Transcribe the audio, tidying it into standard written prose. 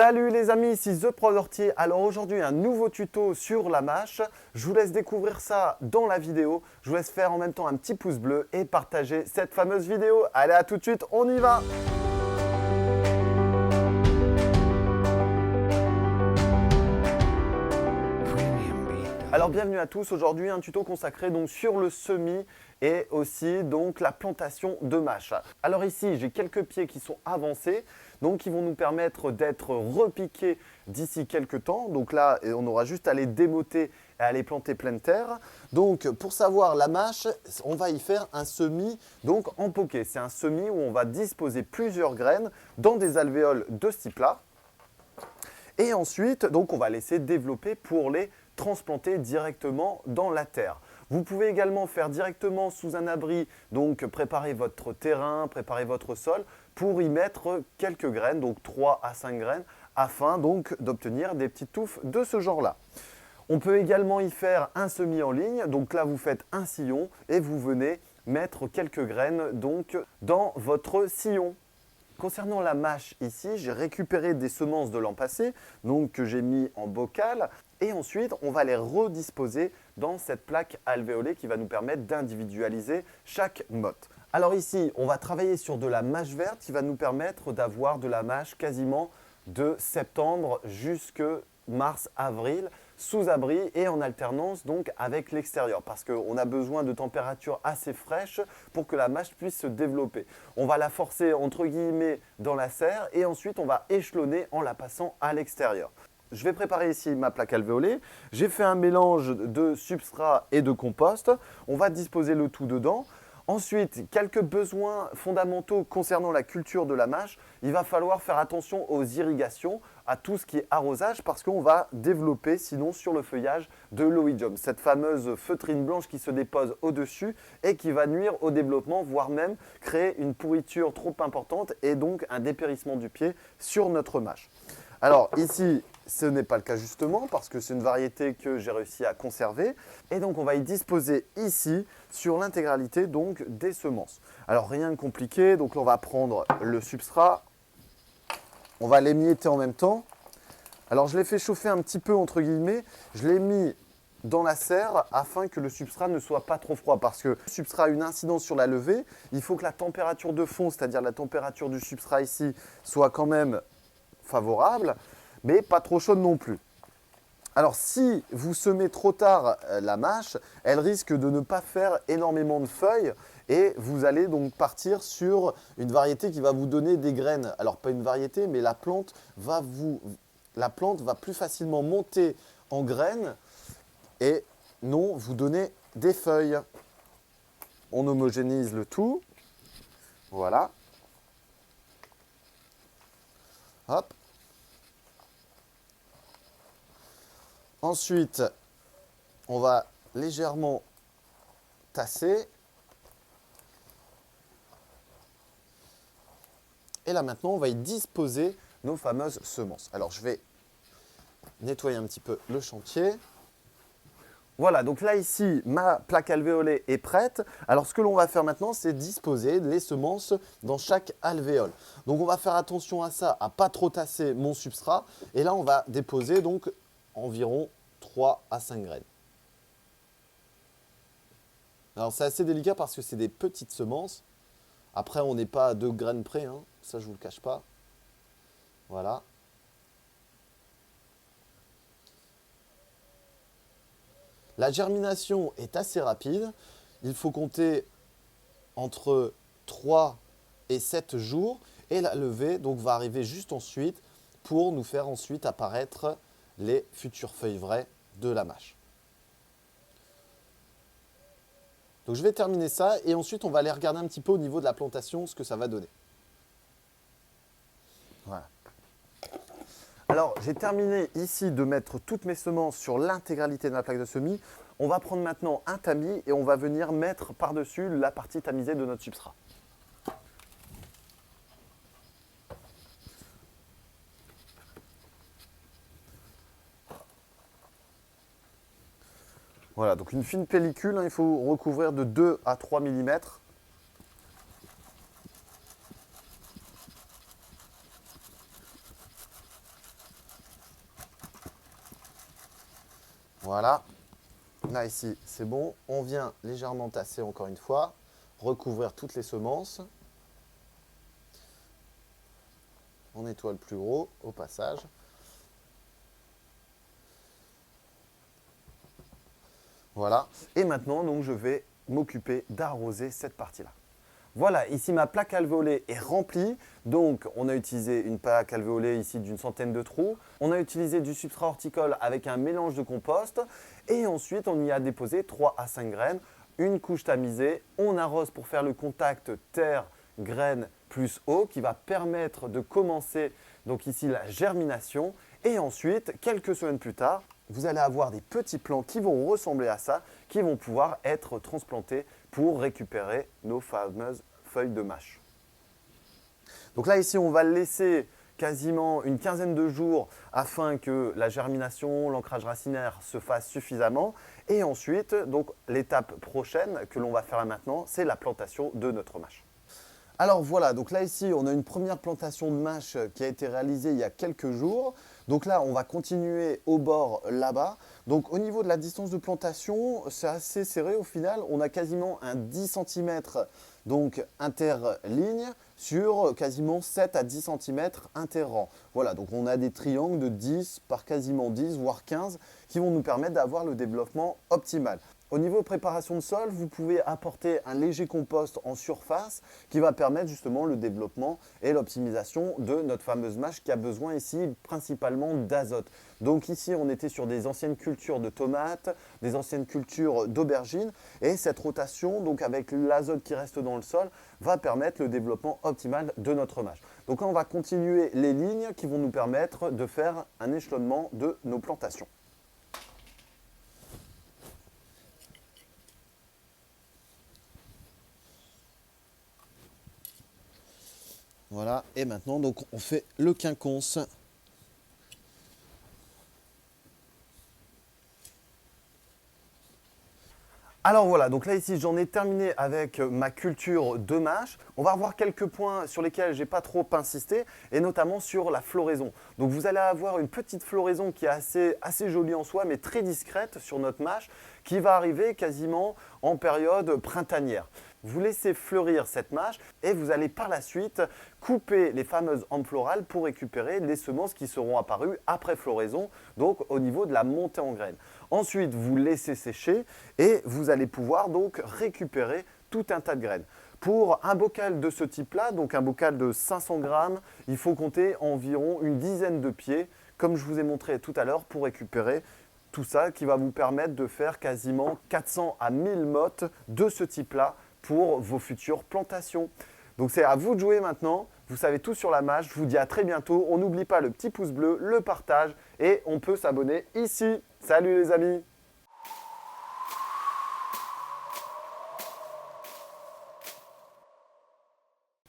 Salut les amis, ici The Pro Hortier. Alors aujourd'hui un nouveau tuto sur la mâche. Je vous laisse découvrir ça dans la vidéo. Je vous laisse faire en même temps un petit pouce bleu et partager cette fameuse vidéo. Allez, à tout de suite, on y va! Alors bienvenue à tous, aujourd'hui un tuto consacré donc sur le semis et aussi donc la plantation de mâche. Alors ici j'ai quelques pieds qui sont avancés, donc qui vont nous permettre d'être repiqués d'ici quelques temps. Donc là on aura juste à les démoter et à les planter pleine terre. Donc pour savoir la mâche, on va y faire un semis donc en poquet. C'est un semis où on va disposer plusieurs graines dans des alvéoles de ce type-là. Et ensuite, donc, on va laisser développer pour les transplanter directement dans la terre. Vous pouvez également faire directement sous un abri, donc préparer votre terrain, préparer votre sol pour y mettre quelques graines, donc 3 à 5 graines, afin donc d'obtenir des petites touffes de ce genre-là. On peut également y faire un semis en ligne, donc là vous faites un sillon et vous venez mettre quelques graines donc dans votre sillon. Concernant la mâche ici, j'ai récupéré des semences de l'an passé, donc que j'ai mis en bocal. Et ensuite, on va les redisposer dans cette plaque alvéolée qui va nous permettre d'individualiser chaque motte. Alors ici, on va travailler sur de la mâche verte qui va nous permettre d'avoir de la mâche quasiment de septembre jusque mars-avril, sous abri et en alternance donc avec l'extérieur parce qu'on a besoin de températures assez fraîches pour que la mâche puisse se développer. On va la forcer entre guillemets dans la serre et ensuite on va échelonner en la passant à l'extérieur. Je vais préparer ici ma plaque alvéolée. J'ai fait un mélange de substrat et de compost. On va disposer le tout dedans. Ensuite, quelques besoins fondamentaux concernant la culture de la mâche. Il va falloir faire attention aux irrigations, à tout ce qui est arrosage, parce qu'on va développer sinon sur le feuillage de l'oïdium, cette fameuse feutrine blanche qui se dépose au-dessus et qui va nuire au développement, voire même créer une pourriture trop importante et donc un dépérissement du pied sur notre mâche. Alors ici, ce n'est pas le cas justement parce que c'est une variété que j'ai réussi à conserver. Et donc on va y disposer ici sur l'intégralité donc des semences. Alors rien de compliqué, donc on va prendre le substrat, on va l'émietter en même temps. Alors je l'ai fait chauffer un petit peu entre guillemets, je l'ai mis dans la serre afin que le substrat ne soit pas trop froid parce que le substrat a une incidence sur la levée. Il faut que la température de fond, c'est-à-dire la température du substrat ici, soit quand même favorable, mais pas trop chaude non plus. Alors si vous semez trop tard la mâche, elle risque de ne pas faire énormément de feuilles et vous allez donc partir sur une variété qui va vous donner des graines. Alors pas une variété, mais la plante va plus facilement monter en graines et non vous donner des feuilles. On homogénise le tout. Voilà. Hop. Ensuite, on va légèrement tasser. Et là maintenant, on va y disposer nos fameuses semences. Alors je vais nettoyer un petit peu le chantier. Voilà, donc là ici, ma plaque alvéolée est prête. Alors ce que l'on va faire maintenant, c'est disposer les semences dans chaque alvéole. Donc on va faire attention à ça, à ne pas trop tasser mon substrat. Et là, on va déposer donc environ 3 à 5 graines. Alors c'est assez délicat parce que c'est des petites semences. Après, on n'est pas à 2 graines près, hein. Ça je ne vous le cache pas. Voilà. La germination est assez rapide. Il faut compter entre 3 et 7 jours. Et la levée donc, va arriver juste ensuite pour nous faire ensuite apparaître les futures feuilles vraies de la mâche. Donc je vais terminer ça et ensuite on va aller regarder un petit peu au niveau de la plantation ce que ça va donner. Voilà. Alors j'ai terminé ici de mettre toutes mes semences sur l'intégralité de ma plaque de semis. On va prendre maintenant un tamis et on va venir mettre par-dessus la partie tamisée de notre substrat. Voilà, donc une fine pellicule, hein, il faut recouvrir de 2 à 3 mm. Voilà. Là, ici, c'est bon. On vient légèrement tasser encore une fois, recouvrir toutes les semences. On nettoie le plus gros au passage. Voilà. Et maintenant, donc, je vais m'occuper d'arroser cette partie-là. Voilà, ici ma plaque alvéolée est remplie. Donc, on a utilisé une plaque alvéolée ici d'une centaine de trous. On a utilisé du substrat horticole avec un mélange de compost. Et ensuite, on y a déposé 3 à 5 graines, une couche tamisée. On arrose pour faire le contact terre, graines plus eau qui va permettre de commencer donc ici la germination. Et ensuite, quelques semaines plus tard, vous allez avoir des petits plants qui vont ressembler à ça, qui vont pouvoir être transplantés pour récupérer nos fameuses feuilles de mâche. Donc là, ici, on va le laisser quasiment une quinzaine de jours afin que la germination, l'ancrage racinaire se fasse suffisamment. Et ensuite, donc l'étape prochaine que l'on va faire là maintenant, c'est la plantation de notre mâche. Alors voilà, donc là ici, on a une première plantation de mâche qui a été réalisée il y a quelques jours. Donc là, on va continuer au bord là-bas. Donc au niveau de la distance de plantation, c'est assez serré au final. On a quasiment un 10 cm donc interligne sur quasiment 7 à 10 cm interrang. Voilà, donc on a des triangles de 10 par quasiment 10, voire 15, qui vont nous permettre d'avoir le développement optimal. Au niveau préparation de sol, vous pouvez apporter un léger compost en surface qui va permettre justement le développement et l'optimisation de notre fameuse mâche qui a besoin ici principalement d'azote. Donc ici, on était sur des anciennes cultures de tomates, des anciennes cultures d'aubergines et cette rotation, donc avec l'azote qui reste dans le sol, va permettre le développement optimal de notre mâche. Donc là, on va continuer les lignes qui vont nous permettre de faire un échelonnement de nos plantations. Voilà, et maintenant donc on fait le quinconce. Alors voilà, donc là ici j'en ai terminé avec ma culture de mâche. On va revoir quelques points sur lesquels j'ai pas trop insisté et notamment sur la floraison. Donc vous allez avoir une petite floraison qui est assez jolie en soi mais très discrète sur notre mâche qui va arriver quasiment en période printanière. Vous laissez fleurir cette mâche et vous allez par la suite couper les fameuses hampes florales pour récupérer les semences qui seront apparues après floraison, donc au niveau de la montée en graines. Ensuite, vous laissez sécher et vous allez pouvoir donc récupérer tout un tas de graines. Pour un bocal de ce type-là, donc un bocal de 500 grammes, il faut compter environ une dizaine de pieds, comme je vous ai montré tout à l'heure, pour récupérer tout ça qui va vous permettre de faire quasiment 400 à 1000 mottes de ce type-là pour vos futures plantations. Donc c'est à vous de jouer maintenant, vous savez tout sur la mâche, je vous dis à très bientôt, on n'oublie pas le petit pouce bleu, le partage et on peut s'abonner ici. Salut les amis!